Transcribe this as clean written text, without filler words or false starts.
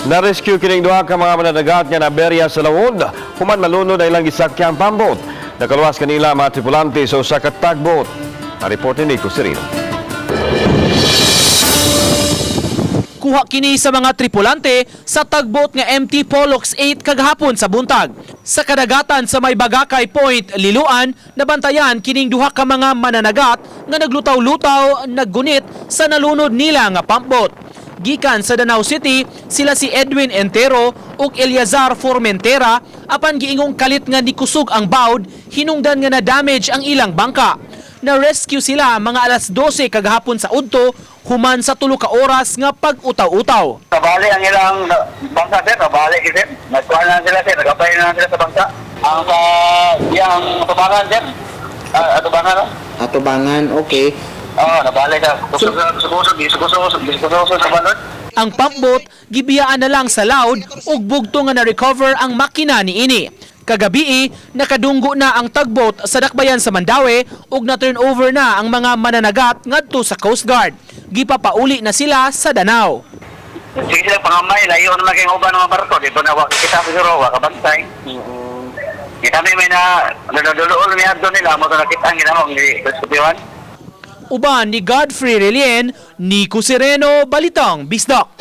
Na-rescue kining duha ka mga mananagat nga naberya sa Nalunod. Human malunod ay lang gisakyang Pumpboat. Nakaluwas kanila mga tripulante sa usa ka tugboat. Na-report ni Nico Serino. Kuha kini sa mga tripulante sa tugboat nga MT Pollux 8 kagahapon sa buntag. Sa kadagatan sa may Bagakay Point, Liluan, nabantayan kining duha ka mga mananagat nga naglutaw-lutaw, naggunit sa nalunod nila nga pumpboat. Gikan sa Danau City, sila si Edwin Entero ug Eliazar Formentera apan giingong kalit nga nikusog ang bawd, hinungdan nga na-damage ang ilang bangka. Na-rescue sila mga alas 12 kagahapon sa udto, human sa 3 ka oras nga pag-utaw-utaw. Nabali ang ilang bangka, sir. Nabali, sir. Nagkuha na sila, sir. Nagkapay na sila sa bangka. Ang sa diyang atubangan, sir. Atubangan, no? Atubangan, okay. Oo, nabali ka. Kusog sa balot. Ang pumpboat gibiyaan na lang sa loud ug bugto nga na-recover ang makina niini. Kagabi, nakadunggo na ang tugboat sa dakbayan sa Mandaue ug na-turn over na ang mga mananagat ngadto sa Coast Guard. Gipapauli na sila sa Danau. Sige sila pangamay, layo na maging uban ng mga barko. Dito na kita siguro, wakabantay. Kita may na nadudulool niya doon nila, mo ito nakita ang ginamang diskutiwan. Uban ni Godfrey Relien, Nico Sereno, Balitang Bisdak.